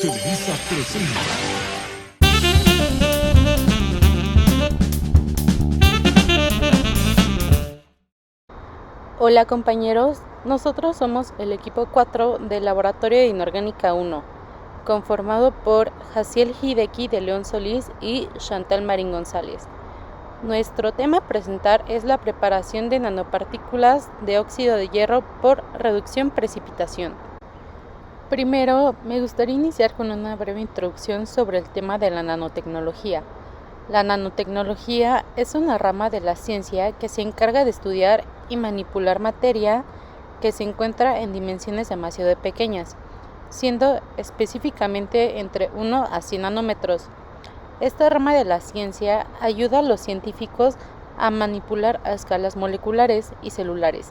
Televisa presenta. Hola compañeros, nosotros somos el equipo 4 del Laboratorio de Inorgánica 1, conformado por Jaciel Hideki de León Solís y Chantal Marín González. Nuestro tema a presentar es la preparación de nanopartículas de óxido de hierro por reducción-precipitación. Primero, me gustaría iniciar con una breve introducción sobre el tema de la nanotecnología. La nanotecnología es una rama de la ciencia que se encarga de estudiar y manipular materia que se encuentra en dimensiones demasiado pequeñas, siendo específicamente entre 1 a 100 nanómetros. Esta rama de la ciencia ayuda a los científicos a manipular a escalas moleculares y celulares,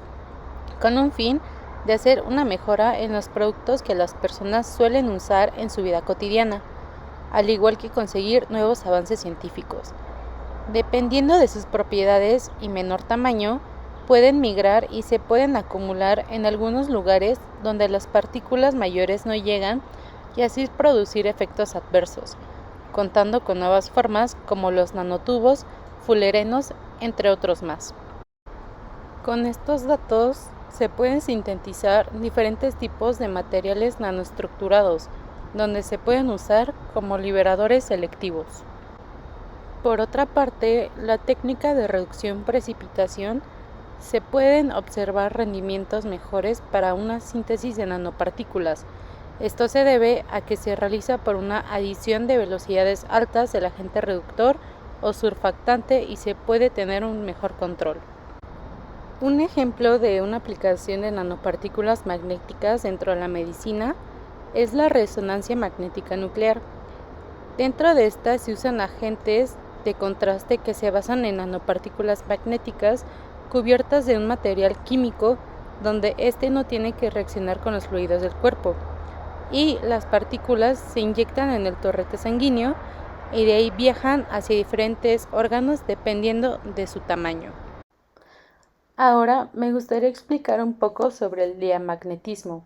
con un fin de hacer una mejora en los productos que las personas suelen usar en su vida cotidiana, al igual que conseguir nuevos avances científicos. Dependiendo de sus propiedades y menor tamaño, pueden migrar y se pueden acumular en algunos lugares donde las partículas mayores no llegan y así producir efectos adversos, contando con nuevas formas como los nanotubos, fullerenos, entre otros más. Con estos datos se pueden sintetizar diferentes tipos de materiales nanoestructurados, donde se pueden usar como liberadores selectivos. Por otra parte, la técnica de reducción-precipitación se pueden observar rendimientos mejores para una síntesis de nanopartículas. Esto se debe a que se realiza por una adición de velocidades altas del agente reductor o surfactante y se puede tener un mejor control. Un ejemplo de una aplicación de nanopartículas magnéticas dentro de la medicina es la resonancia magnética nuclear. Dentro de esta se usan agentes de contraste que se basan en nanopartículas magnéticas cubiertas de un material químico donde éste no tiene que reaccionar con los fluidos del cuerpo, y las partículas se inyectan en el torrente sanguíneo y de ahí viajan hacia diferentes órganos dependiendo de su tamaño. Ahora me gustaría explicar un poco sobre el diamagnetismo.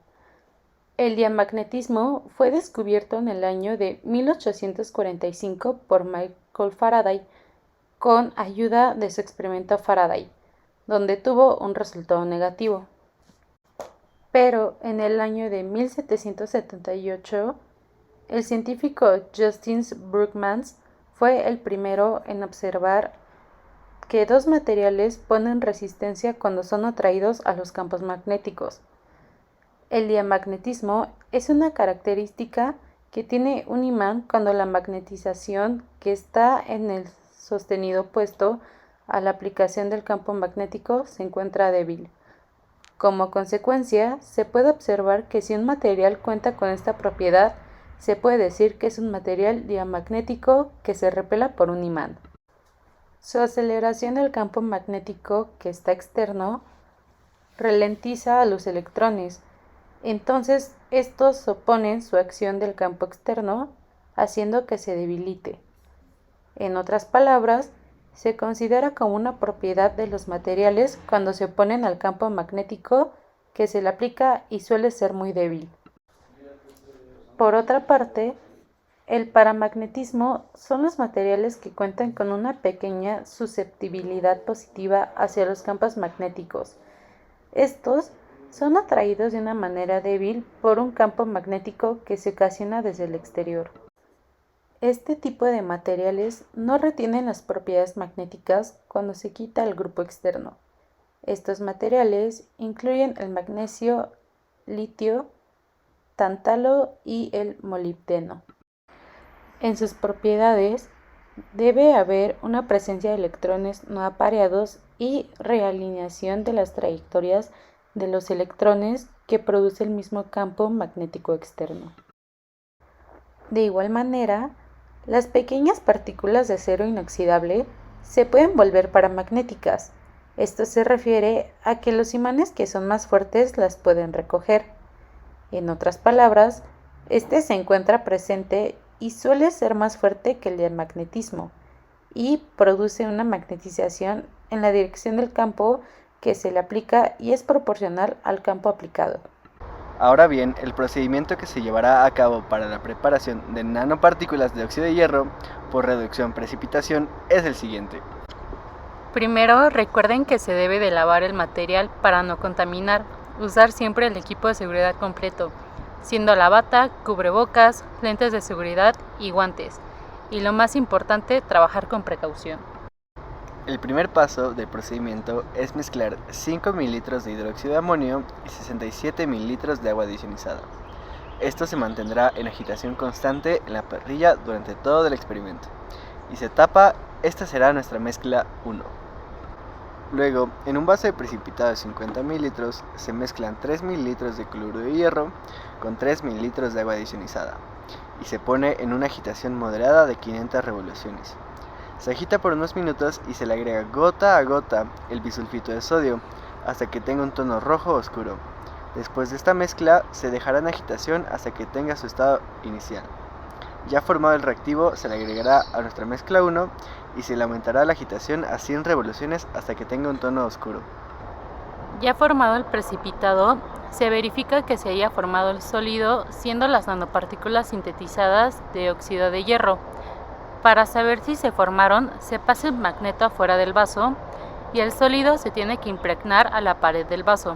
El diamagnetismo fue descubierto en el año de 1845 por Michael Faraday con ayuda de su experimento Faraday, donde tuvo un resultado negativo. Pero en el año de 1778, el científico Justus Brockmans fue el primero en observar que dos materiales ponen resistencia cuando son atraídos a los campos magnéticos. El diamagnetismo es una característica que tiene un imán cuando la magnetización que está en el sostenido opuesto a la aplicación del campo magnético se encuentra débil. Como consecuencia, se puede observar que si un material cuenta con esta propiedad, se puede decir que es un material diamagnético que se repela por un imán. Su aceleración del campo magnético que está externo ralentiza a los electrones. Entonces, estos oponen su acción del campo externo, haciendo que se debilite. En otras palabras, se considera como una propiedad de los materiales cuando se oponen al campo magnético que se le aplica y suele ser muy débil. Por otra parte, el paramagnetismo son los materiales que cuentan con una pequeña susceptibilidad positiva hacia los campos magnéticos. Estos son atraídos de una manera débil por un campo magnético que se ocasiona desde el exterior. Este tipo de materiales no retienen las propiedades magnéticas cuando se quita el grupo externo. Estos materiales incluyen el magnesio, litio, tántalo y el molibdeno. En sus propiedades debe haber una presencia de electrones no apareados y realineación de las trayectorias de los electrones que produce el mismo campo magnético externo. De igual manera, las pequeñas partículas de acero inoxidable se pueden volver paramagnéticas. Esto se refiere a que los imanes que son más fuertes las pueden recoger. En otras palabras, este se encuentra presente y suele ser más fuerte que el diamagnetismo y produce una magnetización en la dirección del campo que se le aplica y es proporcional al campo aplicado. Ahora bien, el procedimiento que se llevará a cabo para la preparación de nanopartículas de óxido de hierro por reducción-precipitación es el siguiente. Primero, recuerden que se debe de lavar el material para no contaminar. Usar siempre el equipo de seguridad completo, siendo la bata, cubrebocas, lentes de seguridad y guantes. Y lo más importante, trabajar con precaución. El primer paso del procedimiento es mezclar 5 mililitros de hidróxido de amonio y 67 mililitros de agua adicionizada. Esto se mantendrá en agitación constante en la parrilla durante todo el experimento. Y se tapa, esta será nuestra mezcla 1. Luego, en un vaso de precipitado de 50 mililitros, se mezclan 3 mililitros de cloruro de hierro con 3 mililitros de agua adicionizada y se pone en una agitación moderada de 500 revoluciones. Se agita por unos minutos y se le agrega gota a gota el bisulfito de sodio hasta que tenga un tono rojo oscuro. Después de esta mezcla, se dejará en agitación hasta que tenga su estado inicial. Ya formado el reactivo, se le agregará a nuestra mezcla 1 y se le aumentará la agitación a 100 revoluciones hasta que tenga un tono oscuro. Ya formado el precipitado, se verifica que se haya formado el sólido, siendo las nanopartículas sintetizadas de óxido de hierro. Para saber si se formaron, se pasa el magneto afuera del vaso y el sólido se tiene que impregnar a la pared del vaso,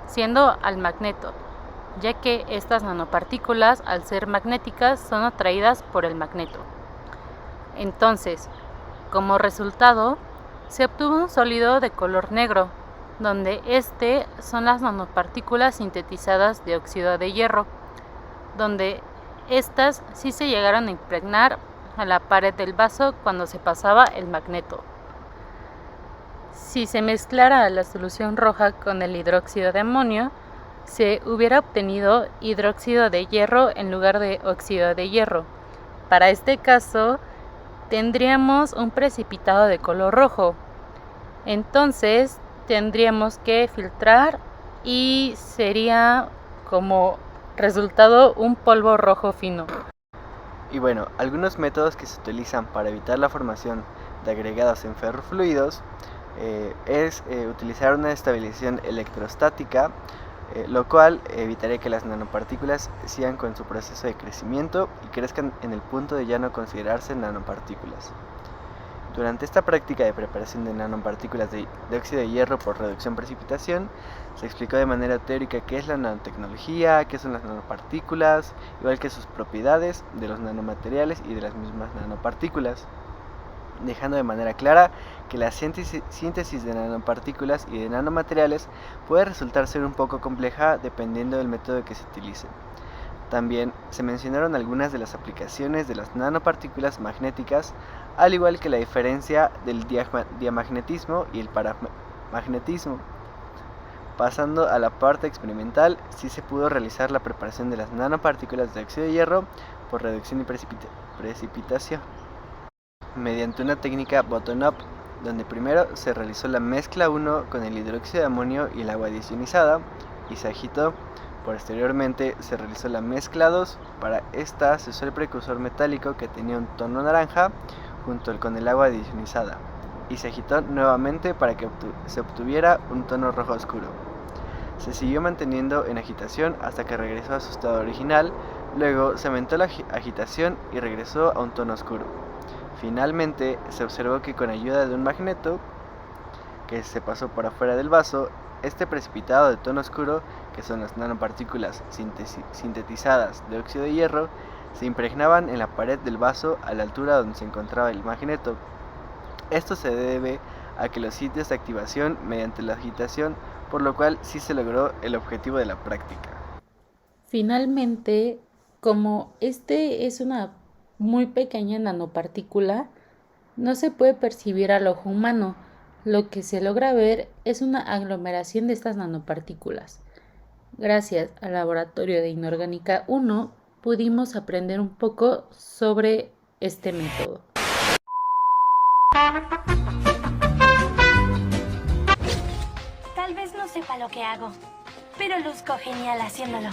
siendo al magneto, ya que estas nanopartículas, al ser magnéticas, son atraídas por el magneto. Entonces, como resultado, se obtuvo un sólido de color negro, donde son las nanopartículas sintetizadas de óxido de hierro, donde estas sí se llegaron a impregnar a la pared del vaso cuando se pasaba el magneto. Si se mezclara la solución roja con el hidróxido de amonio, se hubiera obtenido hidróxido de hierro en lugar de óxido de hierro. Para este caso, tendríamos un precipitado de color rojo. Entonces, tendríamos que filtrar y sería como resultado un polvo rojo fino. Y bueno, algunos métodos que se utilizan para evitar la formación de agregados en ferrofluidos es utilizar una estabilización electrostática, lo cual evitaría que las nanopartículas sigan con su proceso de crecimiento y crezcan en el punto de ya no considerarse nanopartículas. Durante esta práctica de preparación de nanopartículas de óxido de hierro por reducción-precipitación, se explicó de manera teórica qué es la nanotecnología, qué son las nanopartículas, igual que sus propiedades de los nanomateriales y de las mismas nanopartículas, dejando de manera clara que la síntesis de nanopartículas y de nanomateriales puede resultar ser un poco compleja dependiendo del método que se utilice. También se mencionaron algunas de las aplicaciones de las nanopartículas magnéticas, al igual que la diferencia del diamagnetismo y el paramagnetismo. Pasando a la parte experimental, sí se pudo realizar la preparación de las nanopartículas de óxido de hierro por reducción y precipitación, mediante una técnica bottom-up, donde primero se realizó la mezcla 1 con el hidróxido de amonio y el agua adicionizada y se agitó. Posteriormente se realizó la mezcla 2, para esta se usó el precursor metálico que tenía un tono naranja junto con el agua adicionizada y se agitó nuevamente para que se obtuviera un tono rojo oscuro. Se siguió manteniendo en agitación hasta que regresó a su estado original, luego se aumentó la agitación y regresó a un tono oscuro. Finalmente se observó que con ayuda de un magneto que se pasó por afuera del vaso, este precipitado de tono oscuro, que son las nanopartículas sintetizadas de óxido de hierro, se impregnaban en la pared del vaso a la altura donde se encontraba el magneto. Esto se debe a que los sitios de activación mediante la agitación, por lo cual sí se logró el objetivo de la práctica. Finalmente, como es una muy pequeña nanopartícula, no se puede percibir al ojo humano. Lo que se logra ver es una aglomeración de estas nanopartículas. Gracias al laboratorio de Inorgánica 1, pudimos aprender un poco sobre este método. Tal vez no sepa lo que hago, pero luzco genial haciéndolo.